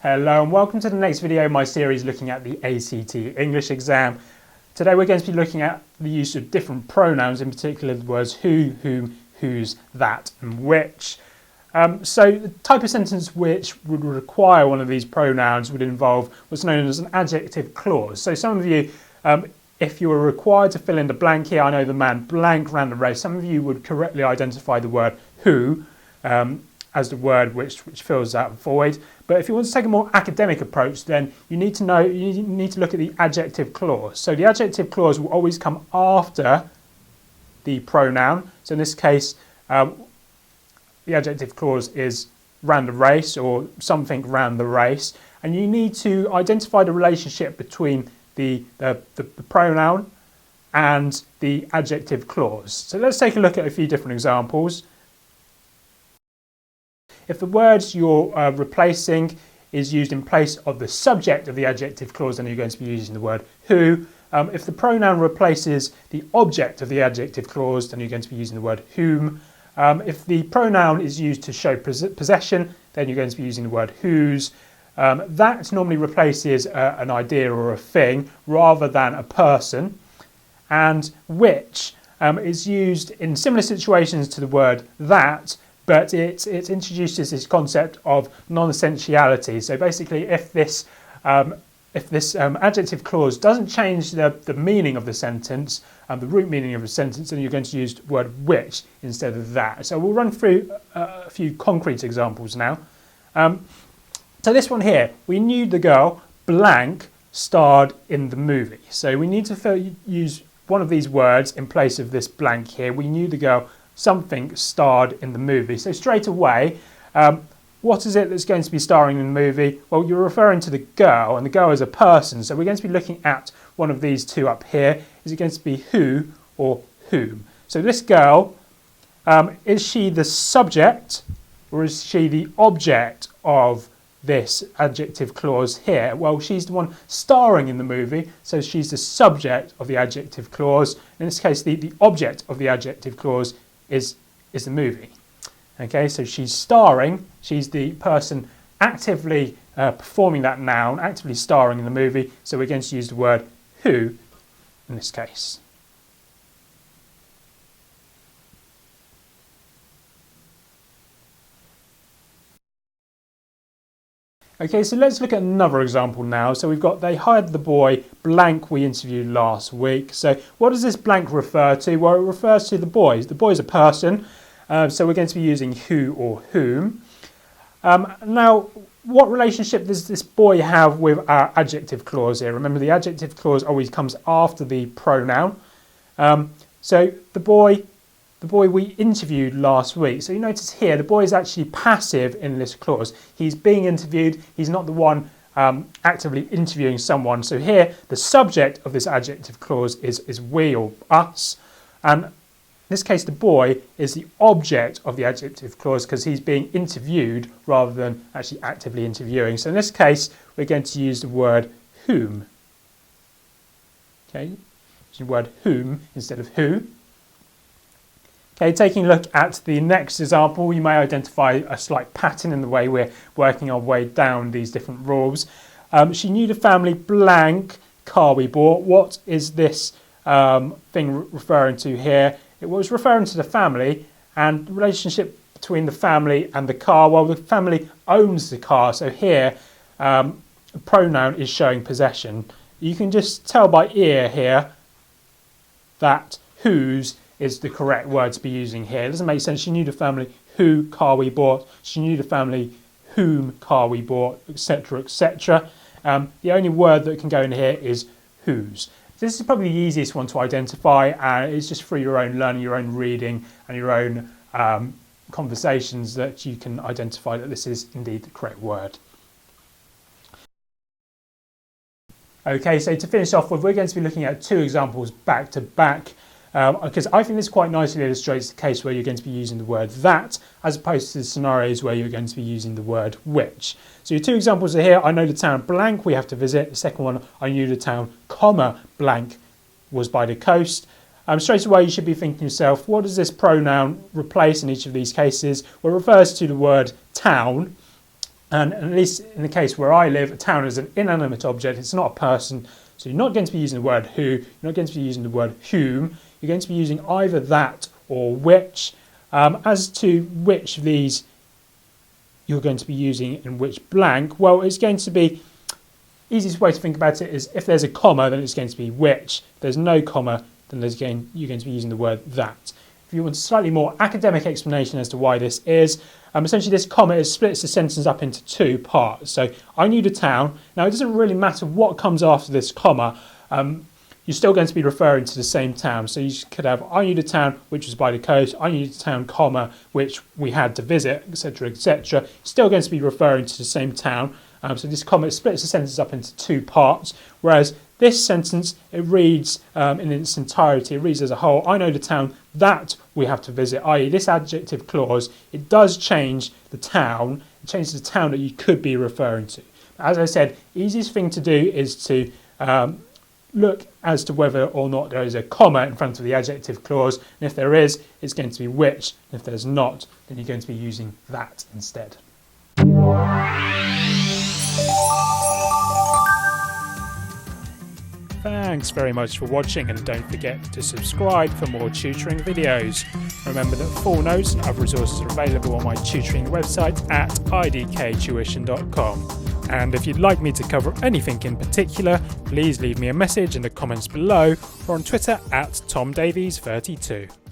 Hello and welcome to the next video in my series looking at the ACT English exam. Today we're going to be looking at the use of different pronouns, in particular the words who, whom, whose, that and which. So the type of sentence which would require one of these pronouns would involve what's known as an adjective clause. So some of you, if you were required to fill in the blank here, I know the man blank ran the race, some of you would correctly identify the word who as the word which fills that void. But if you want to take a more academic approach, then you need to look at the adjective clause. So the adjective clause will always come after the pronoun. So in this case, the adjective clause is ran the race or something ran the race. And you need to identify the relationship between the pronoun and the adjective clause. So let's take a look at a few different examples. If the word you're replacing is used in place of the subject of the adjective clause, then you're going to be using the word who. If the pronoun replaces the object of the adjective clause, then you're going to be using the word whom. If the pronoun is used to show possession, then you're going to be using the word whose. That normally replaces an idea or a thing rather than a person. And which is used in similar situations to the word that, but it introduces this concept of non-essentiality. So basically, if this adjective clause doesn't change the meaning of the sentence, the root meaning of the sentence, then you're going to use the word which instead of that. So we'll run through a few concrete examples now. So this one here, we knew the girl blank starred in the movie. So we need to use one of these words in place of this blank here. We knew the girl something starred in the movie. So straight away, what is it that's going to be starring in the movie? Well, you're referring to the girl, and the girl is a person. So we're going to be looking at one of these two up here. Is it going to be who or whom? So this girl, is she the subject or is she the object of this adjective clause here? Well, she's the one starring in the movie, so she's the subject of the adjective clause. In this case, the object of the adjective clause is the movie. Okay, so she's starring, she's the person actively performing that noun, actively starring in the movie, so we're going to use the word who in this case. Okay, so let's look at another example now. So we've got they hired the boy blank we interviewed last week. So what does this blank refer to? Well, it refers to the boy. The boy is a person, so we're going to be using who or whom. Now, what relationship does this boy have with our adjective clause here? Remember, the adjective clause always comes after the pronoun. So the boy we interviewed last week. So you notice here, the boy is actually passive in this clause. He's being interviewed. He's not the one actively interviewing someone. So here, the subject of this adjective clause is we or us. And in this case, the boy is the object of the adjective clause because he's being interviewed rather than actually actively interviewing. So in this case, we're going to use the word whom. Okay, use the word whom instead of who. Okay, taking a look at the next example, you may identify a slight pattern in the way we're working our way down these different rules. She knew the family blank car we bought. What is this thing referring to here? It was referring to the family and the relationship between the family and the car. Well, the family owns the car, so here the pronoun is showing possession. You can just tell by ear here that whose is the correct word to be using here. It doesn't make sense. She knew the family who car we bought. She knew the family whom car we bought, etc., etc. The only word that can go in here is whose. This is probably the easiest one to identify, and it's just through your own learning, your own reading, and your own conversations that you can identify that this is indeed the correct word. Okay, so to finish off with, we're going to be looking at two examples back to back. Because I think this quite nicely illustrates the case where you're going to be using the word that as opposed to the scenarios where you're going to be using the word which. So your two examples are here. I know the town blank we have to visit. The second one, I knew the town comma blank was by the coast. Straight away you should be thinking to yourself, what does this pronoun replace in each of these cases? Well, it refers to the word town. And at least in the case where I live, a town is an inanimate object, it's not a person. So you're not going to be using the word who, you're not going to be using the word whom, you're going to be using either that or which. As to which of these you're going to be using in which blank, well, it's going to be, easiest way to think about it is if there's a comma, then it's going to be which. If there's no comma, then you're going to be using the word that. If you want a slightly more academic explanation as to why this is, essentially this comma splits the sentence up into two parts. So I knew the town. Now it doesn't really matter what comes after this comma. You're still going to be referring to the same town. So you could have I knew the town, which was by the coast. I knew the town, comma, which we had to visit, etc., etc. Still going to be referring to the same town. So this comma splits the sentence up into two parts, whereas this sentence, it reads in its entirety, it reads as a whole, I know the town that we have to visit, i.e. this adjective clause, it does change the town, it changes the town that you could be referring to. As I said, easiest thing to do is to look as to whether or not there is a comma in front of the adjective clause, and if there is, it's going to be which, and if there's not, then you're going to be using that instead. Thanks very much for watching, and don't forget to subscribe for more tutoring videos. Remember that full notes and other resources are available on my tutoring website at idktuition.com. And if you'd like me to cover anything in particular, please leave me a message in the comments below or on Twitter at TomDavies32.